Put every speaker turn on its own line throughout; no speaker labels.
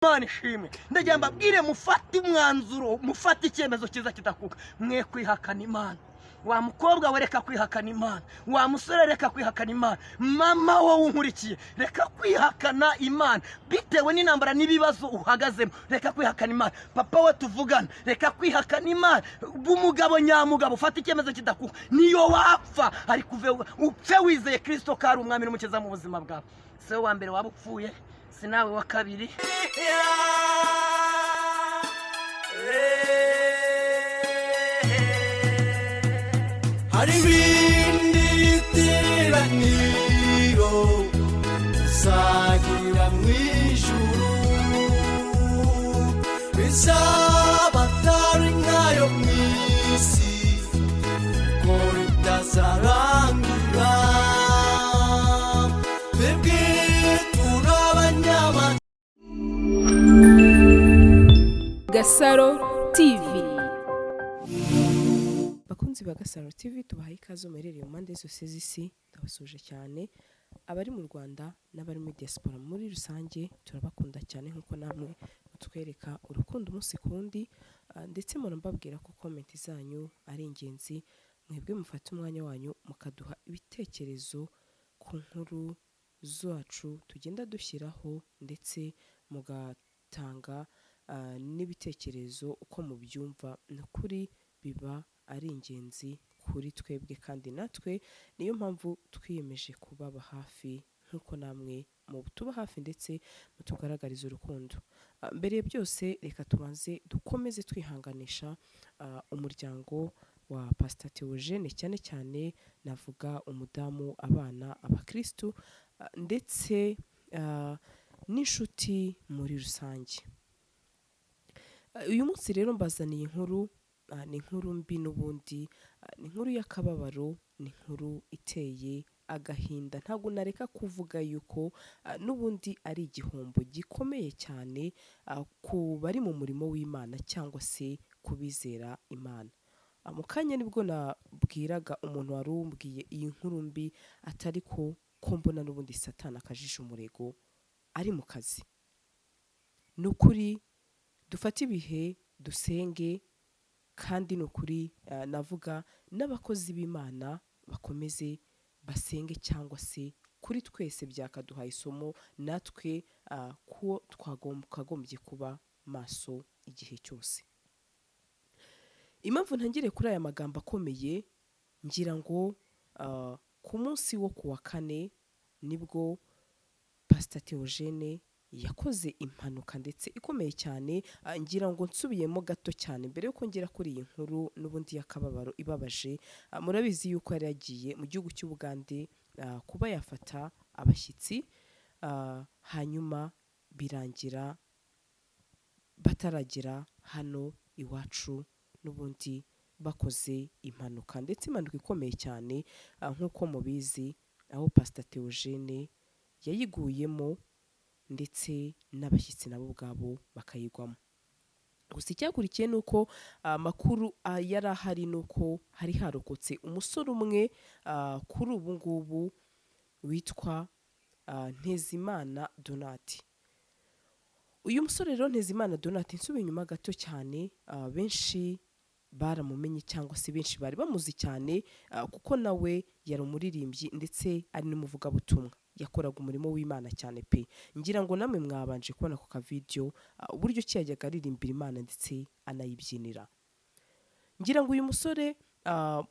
Imana ishimwe ndagira mbabwire mufate umwanzuro mufate icyemezo cyiza kidakuka mwe kwihakana Imana wa mukobwa we reka kwihakana Imana wa musore reka kwihakana Imana mama wowe unkurikiye reka kwihakana Imana bitewe n'intambara n'ibibazo uhagazemo reka kwihakana Imana papa we tuvugana reka kwihakana Imana b'umugabo nyamugabo ufate icyemezo kidakuka niyo wapfa ari kuve upfe wizeye Kristo kari umwami n'umukiza mu buzima bwawe se wa mbere waba upfuye sinawe wa kabiri
hari ibindi teraniro tuzagira mu ijuru bizaba atari nkayo mu isi ko bitazarangira twebwe turabanyama.
Gasaro TV. Bakunzi ba Gasaro TV tubahaye ikaze muherereye mu mpande zose z'isi ndabasuje cyane abari mu Rwanda n'abari muri diaspora muri rusange turabakunda cyane nkuko namwe mutwereka urukundo umunsi kundi ndetse murambabwira ko comment zanyu ari ingenzi mwebwe mufata umwanya wanyu mukaduha ibitekerezo ku nkuru zacu tugenda dushyiraho ndetse mugatanga n'ibitekerezo uko mubyumva n'ukuri biba ari ingenzi kuri twebwe kandi natwe niyo mpamvu twiyemeje kubaba hafi nkuko namwe mu tuba hafi ndetse mutugaragariza urukundo. Mbere ya byose reka tubanze dukomeze twihanganisha umuryango wa Pastor Theogene cyane cyane navuga umudamu abana abakristo ndetse n'inshuti muri rusange. Uyu munsi rero mbazaniye inkuru ni inkuru mbi n'ubundi ni inkuru y'akababaro ni inkuru iteye agahinda ntabwo nareka kuvuga yuko n'ubundi ari igihombo gikomeye cyane ku bari mu murimo w'Imana cyangwa se kubizera Imana. Mu kanya nibwo nabwiraga umuntu wari umbwiye iyi nkuru mbi atari ko mbona n'ubundi Satani akajisha umurego ari mu kazi. Nukuri dufate ibihe dusenge kandi nukuri navuga n'abakozi b'Imana bakomeze basenge cyangwa se kuri twese byakaduhaye isomo natwe ko twagombye kuba maso igihe cyose. Impamvu ntangire kuri aya magambo akomeye ngira ngo ku munsi wo kuwa kane nibwo Pastor Theogene yakoze impanuka ndetse ikomeye cyane ngira ngo nsubiyemo gato cyane mbere yuko ngera kuri iyi nkuru n'ubundi yakababaro ibabaje. Murabizi yuko yari yagiye mu gihugu cy'Ubugande kuba yafata abashyitsi hanyuma birangira bataragera hano iwacu n'ubundi bakoze impanuka ndetse impanuka ikomeye cyane nk'uko mubizi aho Pastor Theogene yayiguyemo ndetse n'abashyitsi nabo ubwabo bakayigwamo. Gusa icyakurikiye nuko amakuru yari ahari nuko hari harokotse umusore umwe kuri ubu ngubu witwa Ntezimana Donati. Uyu musore rero Ntezimana Donati nsubiye inyuma gato cyane benshi baramumenye cyangwa se benshi bari bamuzi cyane kuko nawe yari umuririmbyi ndetse ari n'umuvugabutumwa yakoraga umurimo w'Imana cyane pe. Ngira ngo namwe mwabanje kubona ku ka video uburyo cyajyaga aririmbira Imana ndetse anayibyinira. Ngira ngo uyu musore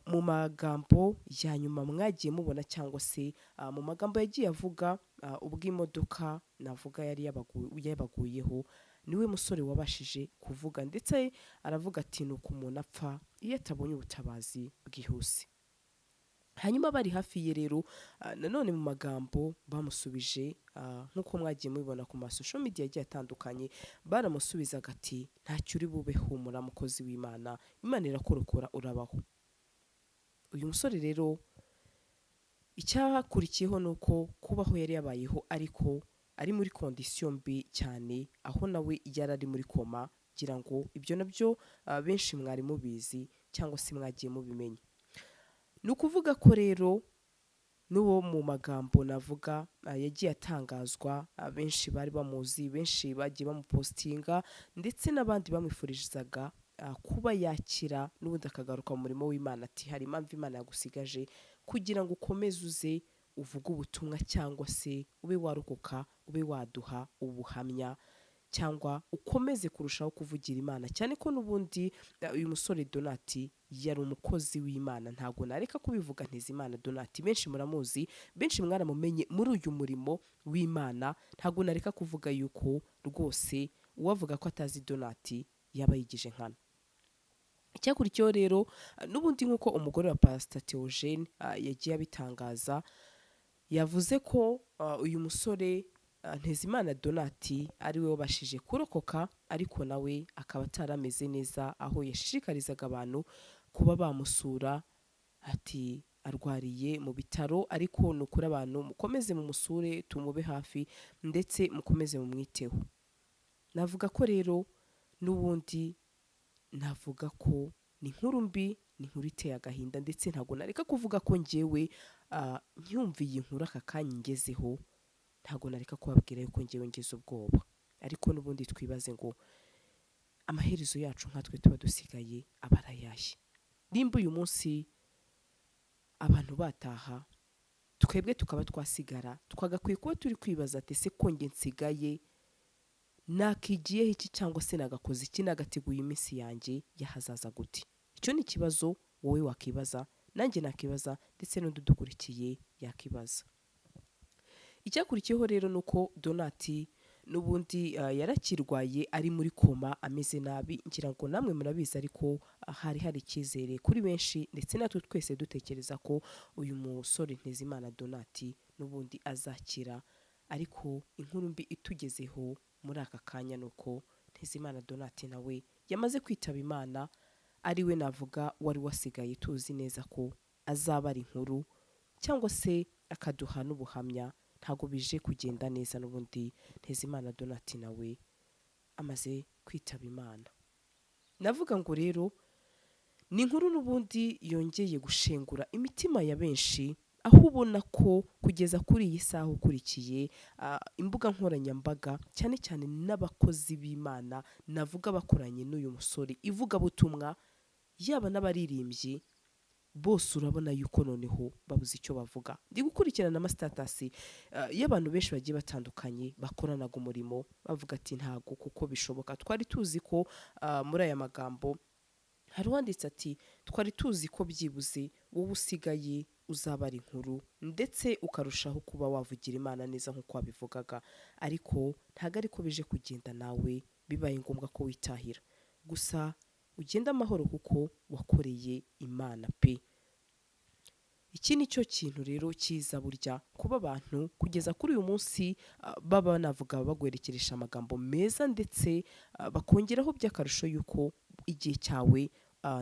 mu magambo ya nyuma mwagiye mubona cyangwa se mu magambo yagiye avuga ubw'imodoka navuga yari yabaguyeho niwe musore wabashije kuvuga ndetse aravuga ati nuko umuntu apfa iyo atabonye ubutabazi bwihuse. Hanyuma bari hafi ye rero nanone mu magambo bamusubije nkuko mwagiye mubibona ku social media yagiye atandukanye baramusubizaga ati ntacyo uri bube humura mukozi w'Imana Imana irakorokora urabaho. Uyu musore rero icyakurikiyeho nuko kubaho yari yabayeho ariko ari muri condition mbi cyane aho nawe yari ari muri koma gira ngo ibyo nabyo benshi mwari mubizi cyangwa se mwagiye mubimenya. Nukuvuga ko rero n'uwo mu magambo navuga yagiye atangazwa, benshi bari bamuzi, benshi bagiye bamupostinga ndetse n'abandi bamwifurizaga kuba yakira n'ubundi akagaruka mu murimo w'Imana. Ati hari impamvu Imana yagusigaje kugira ngo ukomeze uze uvuge ubutumwa, cyangwa se ube warokoka, ube waduha ubuhamya, cyangwa ukomeze kurushaho kuvugira Imana, cyane ko n'ubundi uyu musore Donati yari umukozi w'Imana. Ntago nareka kubivuga Ntezimana Donati, benshi muramuzi, benshi mwaramumenye muri uyu murimo w'Imana. Ntago nareka kuvuga yuko rwose uwavuga ko atazi Donati yaba yigije nkana. Icyakurikiyeho rero n'ubundi nk'uko umugore wa Pastor Theogene yagiye abitangaza, yavuze ko uyu musore Ntezimana Donati ari we wabashije kurokoka, ariko nawe akaba atarameze neza, aho yashishikarizaga abantu kuba bamusura. Ati arwariye mu bitaro, ariko nukuri abantu mukomeze mumusure, tumube hafi ndetse mukomeze mumwiteho. Navuga ko rero n'ubundi navuga ko ni inkuru mbi, ni inkuru iteye agahinda, ndetse ntabwo nareka kuvuga ko njyewe ncyumviye inkuru aka kanya ngezeho, ntabwo nareka kubabwira yuko njyewe ngeze ubwoba. Ariko n'ubundi twibaze ngo amaherezo yacu nkatwe tuba dusigaye abarayahe. Nimba uyu munsi abantu bataha, twebwe tukaba twasigara, twagakwiye kuba turi kwibaza ati se ko nge nsigaye nakigiyeho iki, cyangwa se nagakoze iki, nagateguye iminsi yanjye yahazaza gute? Icyo ni ikibazo wowe wakibaza, nanjye nakibaza, ndetse n'undi udukurikiye yakibaza. Icyakurikiyeho rero nuko Donati n'ubundi yarakirwaye, ari muri koma, ameze nabi. Ngira ngo namwe murabizi, ariko hari icyizere kuri benshi, ndetse natwe twese dutekereza ko uyu musore Ntezimana Donati n'ubundi azakira. Ariko inkuru mbi itugezeho muri aka kanya nuko Ntezimana Donati nawe yamaze kwitaba Imana, ari we navuga wari wasigaye tuzi neza ko azaba ari inkuru, cyangwa se akaduha n'ubuhamya. Ntago bije kugenda neza, n'ubundi Ntezimana Donati nawe amaze kwitaba Imana. Navuga ngo rero ni inkuru n'ubundi yongeye gushengura imitima ya benshi, aho ubona ko kugeza kuri iyi saha ukurikiye imbuga nkoranyambaga, cyane cyane n'abakozi b'Imana navuga bakoranye n'uyu musore ivugabutumwa, yaba n'abaririmbyi, bose urabona yuko noneho babuze icyo bavuga. Ndi gukurikirana amastatasi y'abantu benshi bagiye batandukanye bakoranaga umurimo, bavuga ati ntago kuko bishoboka. Twari tuzi ko muri aya magambo hari uwanditse ati twari tuzi ko byibuze wowe usigaye uzaba ari inkuru, ndetse ukarushaho kuba wavugira Imana neza nk'uko wabivugaga, ariko ntago ariko bije kugenda, nawe bibaye ngombwa ko witahira. Gusa ugenda amahoro kuko wakoreye Imana pe. Iki ni cyo kintu rero cyiza burya, kuba abantu kugeza kuri uyu munsi baba navuga bagwerekeresha amagambo meza, ndetse bakongeraho by'akarusho yuko igihe cyawe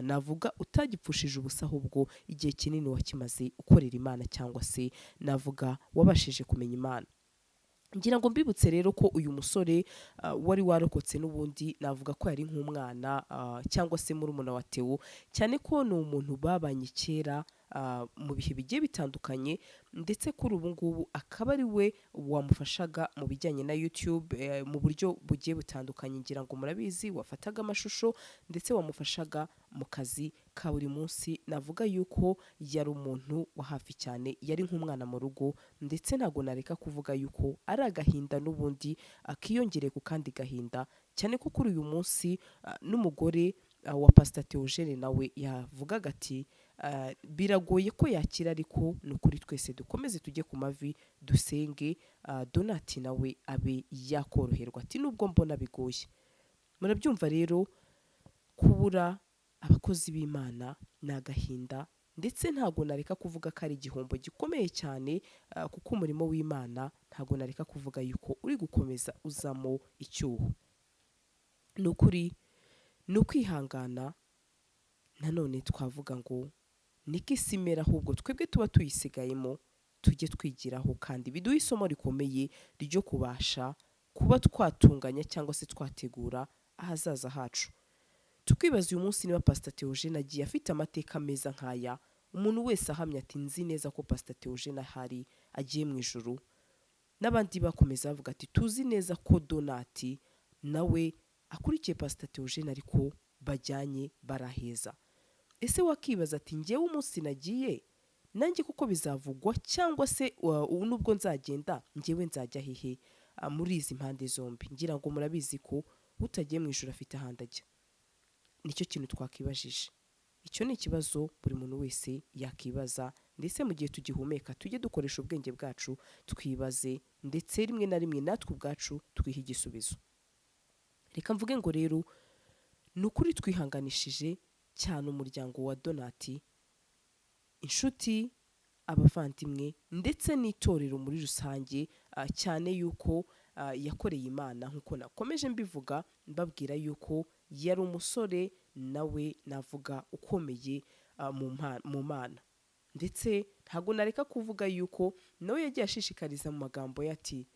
navuga utagipfushije ubusa, ahubwo igihe kinini wakimaze ukorera Imana, cyangwa se navuga wabashije kumenya Imana. Ngira ngo mbibutse rero ko uyu musore wari warokotse n'ubundi navuga ko yari nk'umwana, cyangwa se murumuna wa Theo, cyane ko ni umuntu babanye kera mu bihe bigiye bitandukanye, ndetse kuri ubu ngubu akaba ari we wamufashaga mu bijyanye na YouTube mu buryo bugiye butandukanye. Ngira ngo murabizi, wafataga amashusho ndetse wamufashaga mu kazi ka buri munsi. Navuga yuko yari umuntu wa hafi cyane, yari nk'umwana mu rugo, ndetse ntago nareka kuvuga yuko ari agahinda n'ubundi akiyongere ku kandi gahinda, cyane ko kuri uyu munsi n'umugore wa Pastor Theogene nawe yavugaga ati biragoye ko yakira, ariko nukuri twese dukomeze tujye ku mavi dusenge Donati nawe abe yakoroherwa. Ati nubwo mbona bigoye. Murabyumva rero, kubura abakozi b'Imana ni agahinda, ndetse ntago nareka kuvuga ko ari igihombo gikomeye cyane, kuko umurimo w'Imana ntago nareka kuvuga yuko uri gukomeza uzamo icyuho. Nukuri ni ukwihangana. Nanone twavuga ngo niko isi imera, ahubwo twebwe tuba tuyisigayemo tujye twigiraho, kandi biduha isomo rikomeye ryo kubasha kuba twatunganya cyangwa se twategura ahazaza hacu. Tukibaza uyu munsi niba Pastor Theogene agiye afite amateka meza nk'aya, umuntu wese ahamya ati nzi neza ko Pastor Theogene ahari agiye mu ijuru, n'abandi bakomeza bavuga ati tuzi neza ko Donati nawe akurikiye Pastor Theogene ariko bajyanye baraheza. Ese wakibaza ati njyewe umunsi nagiye nanjye kuko bizavugwa, cyangwa se nubwo nzagenda njyewe nzajya hehe muri izi mpande zombi? Ngira ngo murabizi ko utagiye mu ijuru afite ahandi ajya. Nicyo kintu twakibajije. Icyo ni ikibazo buri muntu wese yakibaza, ndetse mu gihe tugihumeka tujye dukoresha ubwenge bwacu twibaze, ndetse rimwe na rimwe natwe ubwacu twiha igisubizo. Reka mvuge ngo rero ni ukuri twihanganishije cyane umuryango wa Donati, inshuti, abavandimwe ndetse n'itorero muri rusange, cyane yuko yakoreye Imana nk'uko nakomeje mbivuga mbabwira yuko yari umusore nawe navuga ukomeye mu Mana. Ndetse ntago nareka kuvuga yuko nawe yagiye ashishikariza mu magambo ye ati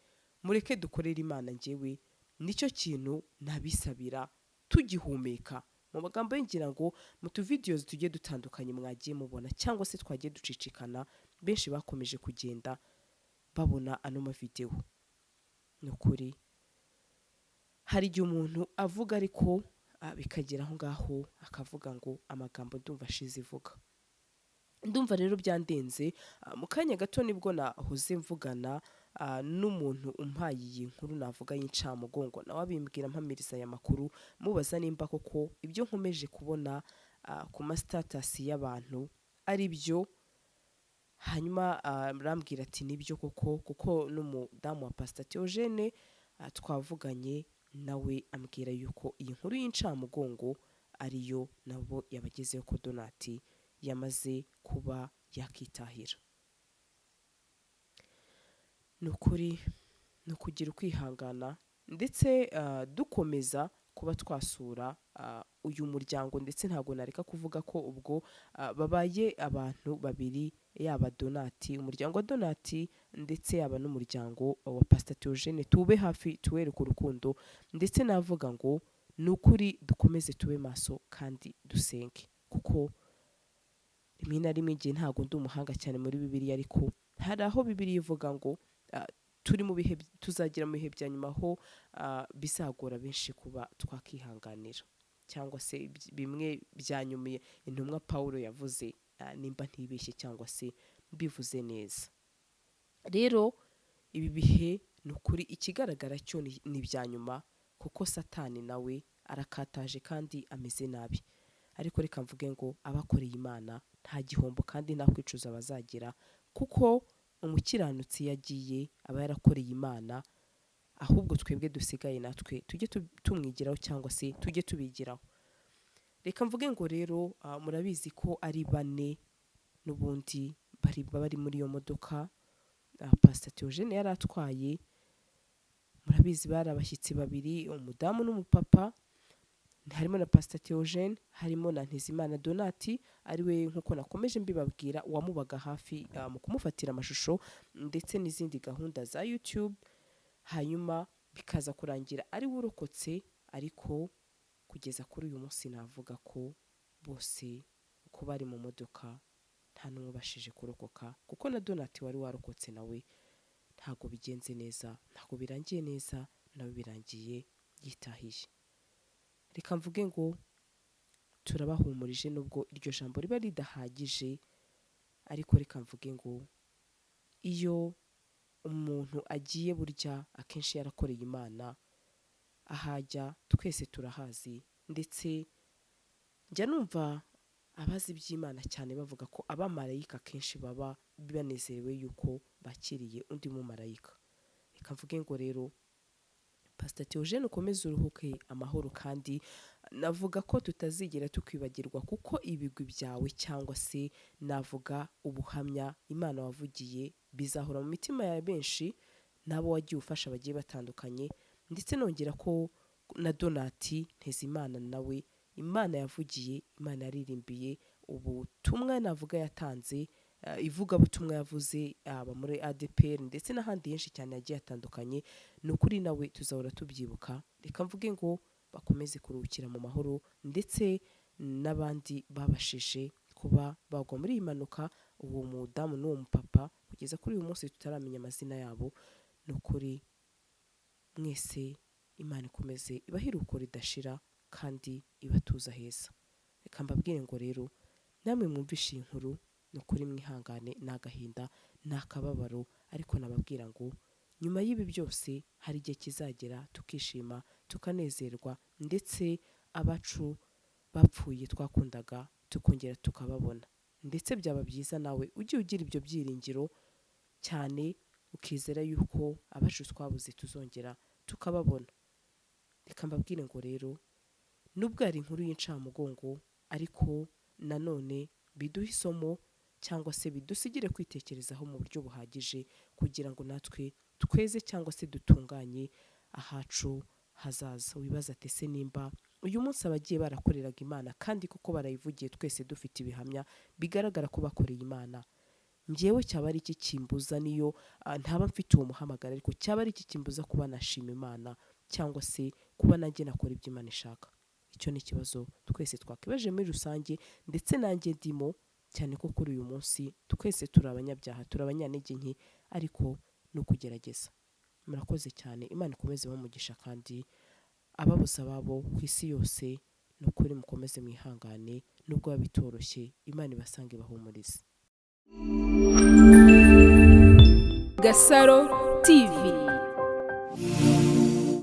mureke dukorere Imana, njyewe nicyo kintu nabisabira tugihumeka. Mu magambo ye ngira ngo mu videos tugiye dutandukanye mwagiye mubona, cyangwa se twagiye ducicikana, benshi bakomeje kugenda babona ano mavideo. Nukuri hari igihe umuntu avuga ariko bikagera aho ngaho akavuga ngo amagambo ndumva ashize ivuga. Ndumva rero byandenze. Mu kanya gato nibwo nahoze mvugana n'umuntu umpaye iyi nkuru navuga y'incamugongo, nawe abimbwira mpamiriza aya makuru, mubaza nimba koko ibyo nkomeje kubona ku ma status y'abantu ari byo. Hanyuma arambwira ati nibyo koko, kuko n'umudamu wa Pastor Theogene twavuganye nawe ambwira yuko iyi nkuru y'incamugongo ariyo nabo yabagezeho ko Donati yamaze kuba yakitahira. Nukuri no kugira ukwihangana, ndetse dukomeza kuba twasura uyu muryango, ndetse ntago nareka kuvuga ko ubwo babaye abantu babiri, yaba Donati, umuryango wa Donati, ndetse yaba n'umuryango wa Pastor Theogene, tube hafi tuwereke urukundo, ndetse navuga ngo nukuri dukomeze tube maso kandi dusenge, kuko rimwe na rimwe igihe ntago ndi umuhanga cyane muri Bibiliya, ariko hari aho Bibiliya ivuga ngo turi mu bihe tuzagira mu bihe bya nyuma aho bizagora benshi kuba twakihanganira, cyangwa se bimwe byanyumiye intumwa Paulo yavuze, nimba ntibeshye cyangwa se bivuze neza. Rero ibi bihe nukuri ikigaragara cyo ni bya nyuma, kuko Satani nawe arakataje kandi ameze nabi. Ariko reka mvuge ngo abakoreye Imana nta gihombo kandi nta kwicuza bazagira, kuko umukiranutsi yagiye aba yarakoreye Imana, ahubwo twebwe dusigaye natwe tujye tumwigiraho, cyangwa se tujye tubigiraho. Reka mvuge ngo rero murabizi ko ari bane n'ubundi bari muri iyo modoka Pastor Theogene yari atwaye. Murabizi bari abashyitsi babiri, umudamu n'umupapa, harimo na Pastor Theogene, harimo na Ntezimana Donati, ariwe nkuko nakomeje mbibabwira wamubaga hafi mu kumufatira amashusho, ndetse n'izindi gahunda za YouTube. Hanyuma bikaza kurangira ari urokotse, ariko kugeza kuri uyu munsi navuga ko bose uko bari mu modoka nta n'umwe ubashije kurokoka, kuko na Donati wari warokotse nawe ntago bigenze neza, ntago birangiye neza, nawe birangiye yitahiye. Reka mvuge ngo turabahumurije nubwo iryo jambo riba ridahagije, ariko reka mvuge ngo iyo umuntu agiye burya akenshi yarakoreye Imana, ahajya twese turahazi, ndetse njya numva abazi by'Imana cyane bavuga ko abamarayika kenshi baba banezerewe yuko bakiriye undi mumarayika. Reka mvuge ngo rero Pastor Theogene ukomeze uruhuke amahoro, kandi navuga ko tutazigera tukwibagirwa, kuko ibigwi byawe cyangwa se navuga ubuhamya Imana wavugiye bizahora mu mitima ya benshi, nabo wagiye ufasha bagiye batandukanye. Ndetse nongera ko na Donati Ntezimana nawe Imana yavugiye, Imana yaririmbiye, ubutumwa navuga yatanze, ivugabutumwa yavuze aba muri ADPR ndetse n'ahandi henshi cyane yagiye atandukanye. Nukuri nawe tuzahora tubyibuka. Reka mvuge ngo bakomeze kuruhukira mu mahoro, ndetse n'abandi babashije kuba bagwa muri iyi mpanuka, uwo mudamu n'uwo mupapa kugeza kuri uyu munsi tutaramenya amazina yabo. Ni ukuri mwese Imana ikomeze ibahiruko ridashira kandi ibatuza heza. Reka mbabwire ngo rero namwe mwumvishe iyi nkuru, ni ukuri mwihangane, ni agahinda, ni akababaro, ariko nababwira ngo nyuma y'ibi byose hari igihe kizagera tukishima tukanezerwa, ndetse abacu bapfuye twakundaga tukongera tukababona. Ndetse byaba byiza nawe ugiye ugira ibyo byiringiro cyane, ukizera yuko abacu twabuze tuzongera tukababona. Reka mbabwire ngo rero nubwo ari inkuru y'incamugongo, ariko nanone biduha isomo cyangwa se bidusigire kwitekerezaho mu buryo buhagije, kugira ngo natwe tweze cyangwa se dutunganye ahacu hazaza. Wibaza ati se nimba uyu munsi abagiye barakoreraga Imana kandi kuko barayivugiye twese dufite ibihamya bigaragara ko bakoreye Imana, njyewe cyaba ari iki kimbuza, niyo ntaba mfite uwo muhamagara, ariko cyaba ari iki kimbuza kuba nashima Imana cyangwa se kuba nanjye nakora ibyo Imana ishaka? Icyo ni ikibazo twese twakibaje muri rusange, ndetse nanjye ndimo, cyane ko kuri uyu munsi twese turi abanyabyaha, turi abanyantege nke, ariko ni ukugerageza. Murakoze cyane, Imana ikomeze bamugisha, kandi ababuze ababo ku isi yose ni ukuri mukomeze mwihangane, nubwo biba bitoroshye, Imana ibasange ibahumurize.
Gasaro TV.